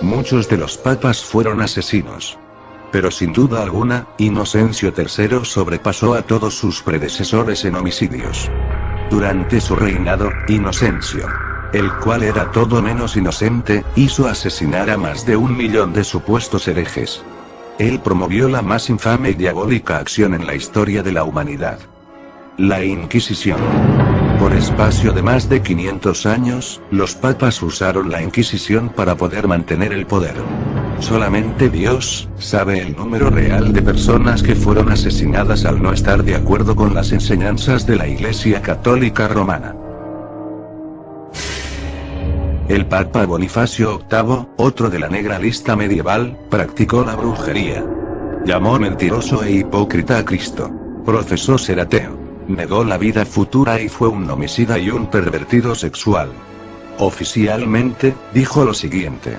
muchos de los papas fueron asesinos. Pero sin duda alguna, Inocencio III sobrepasó a todos sus predecesores en homicidios. Durante su reinado, Inocencio, el cual era todo menos inocente, hizo asesinar a más de 1 millón de supuestos herejes. Él promovió la más infame y diabólica acción en la historia de la humanidad: la Inquisición. Por espacio de más de 500 años, los papas usaron la Inquisición para poder mantener el poder. Solamente Dios sabe el número real de personas que fueron asesinadas al no estar de acuerdo con las enseñanzas de la Iglesia Católica Romana. El Papa Bonifacio VIII, otro de la negra lista medieval, practicó la brujería. Llamó mentiroso e hipócrita a Cristo. Profesó ser ateo. Negó la vida futura y fue un homicida y un pervertido sexual. Oficialmente, dijo lo siguiente: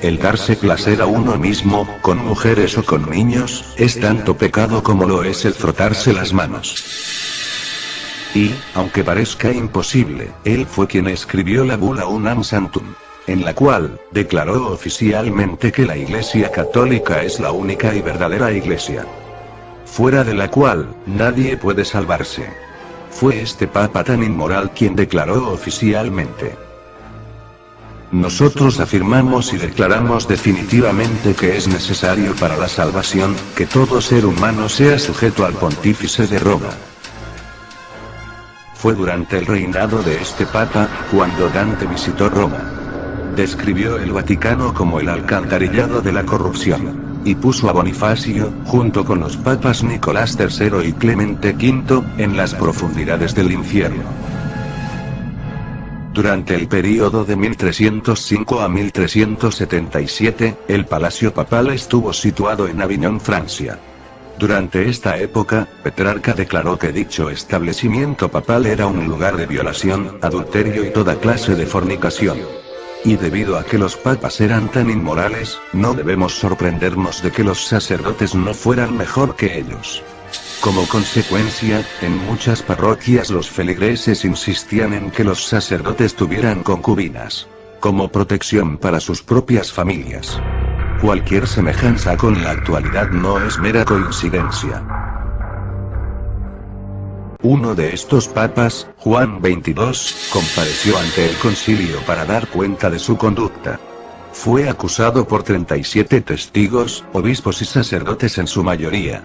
el darse placer a uno mismo, con mujeres o con niños, es tanto pecado como lo es el frotarse las manos. Y, aunque parezca imposible, él fue quien escribió la bula Unam Santum, en la cual declaró oficialmente que la Iglesia Católica es la única y verdadera Iglesia, fuera de la cual nadie puede salvarse. Fue este papa tan inmoral quien declaró oficialmente: nosotros afirmamos y declaramos definitivamente que es necesario para la salvación, que todo ser humano sea sujeto al pontífice de Roma. Fue durante el reinado de este papa, cuando Dante visitó Roma. Describió el Vaticano como el alcantarillado de la corrupción, y puso a Bonifacio, junto con los papas Nicolás III y Clemente V, en las profundidades del infierno. Durante el período de 1305 a 1377, el palacio papal estuvo situado en Aviñón, Francia. Durante esta época, Petrarca declaró que dicho establecimiento papal era un lugar de violación, adulterio y toda clase de fornicación. Y debido a que los papas eran tan inmorales, no debemos sorprendernos de que los sacerdotes no fueran mejor que ellos. Como consecuencia, en muchas parroquias los feligreses insistían en que los sacerdotes tuvieran concubinas, como protección para sus propias familias. Cualquier semejanza con la actualidad no es mera coincidencia. Uno de estos papas, Juan XXII, compareció ante el concilio para dar cuenta de su conducta. Fue acusado por 37 testigos, obispos y sacerdotes en su mayoría,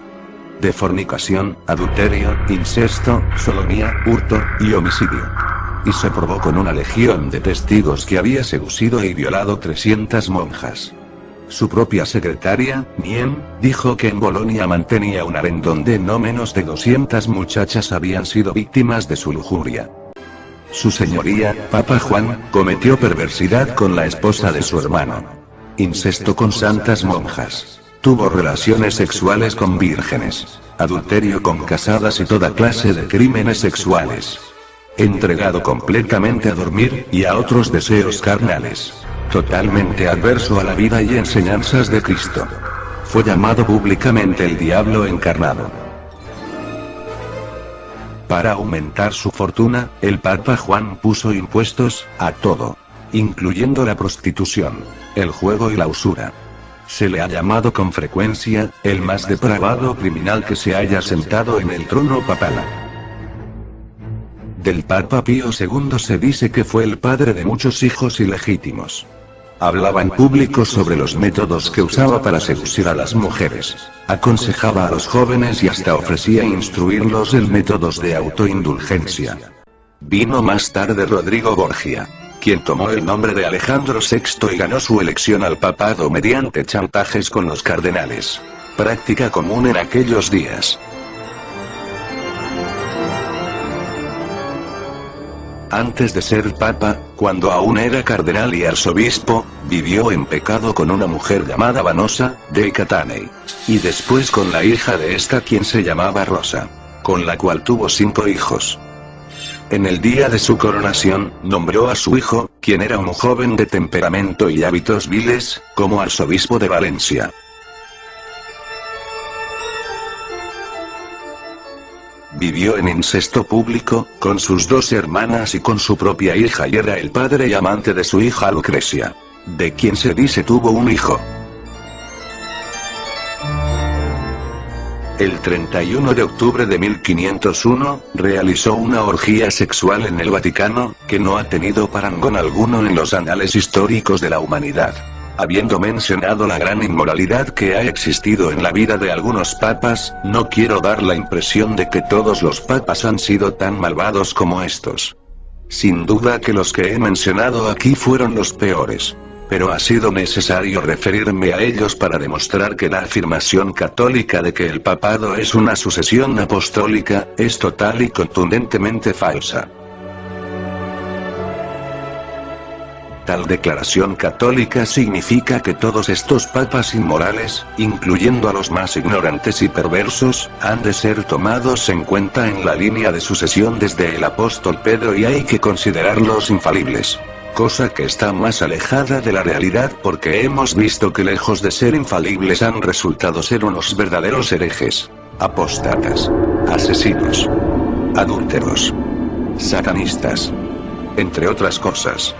de fornicación, adulterio, incesto, sodomía, hurto y homicidio. Y se probó con una legión de testigos que había seducido y violado 300 monjas. Su propia secretaria, Mien, dijo que en Bolonia mantenía un harén donde no menos de 200 muchachas habían sido víctimas de su lujuria. Su señoría, Papa Juan, cometió perversidad con la esposa de su hermano. Incesto con santas monjas. Tuvo relaciones sexuales con vírgenes. Adulterio con casadas y toda clase de crímenes sexuales. Entregado completamente a dormir y a otros deseos carnales. Totalmente adverso a la vida y enseñanzas de Cristo. Fue llamado públicamente el diablo encarnado. Para aumentar su fortuna, el Papa Juan puso impuestos a todo, incluyendo la prostitución, el juego y la usura. Se le ha llamado con frecuencia el más depravado criminal que se haya sentado en el trono papal. Del Papa Pío II se dice que fue el padre de muchos hijos ilegítimos. Hablaba en público sobre los métodos que usaba para seducir a las mujeres. Aconsejaba a los jóvenes y hasta ofrecía instruirlos en métodos de autoindulgencia. Vino más tarde Rodrigo Borgia, quien tomó el nombre de Alejandro VI y ganó su elección al papado mediante chantajes con los cardenales. Práctica común en aquellos días. Antes de ser papa, cuando aún era cardenal y arzobispo, vivió en pecado con una mujer llamada Vanosa, de Catanei. Y después con la hija de esta quien se llamaba Rosa, con la cual tuvo 5 hijos. En el día de su coronación, nombró a su hijo, quien era un joven de temperamento y hábitos viles, como arzobispo de Valencia. Vivió en incesto público, con sus 2 hermanas y con su propia hija y era el padre y amante de su hija Lucrecia. de quien se dice tuvo un hijo. El 31 de octubre de 1501, realizó una orgía sexual en el Vaticano, que no ha tenido parangón alguno en los anales históricos de la humanidad. Habiendo mencionado la gran inmoralidad que ha existido en la vida de algunos papas, no quiero dar la impresión de que todos los papas han sido tan malvados como estos. Sin duda que los que he mencionado aquí fueron los peores. Pero ha sido necesario referirme a ellos para demostrar que la afirmación católica de que el papado es una sucesión apostólica, es total y contundentemente falsa. Tal declaración católica significa que todos estos papas inmorales, incluyendo a los más ignorantes y perversos, han de ser tomados en cuenta en la línea de sucesión desde el apóstol Pedro y hay que considerarlos infalibles. Cosa que está más alejada de la realidad porque hemos visto que lejos de ser infalibles han resultado ser unos verdaderos herejes, apóstatas, asesinos, adúlteros, satanistas, entre otras cosas.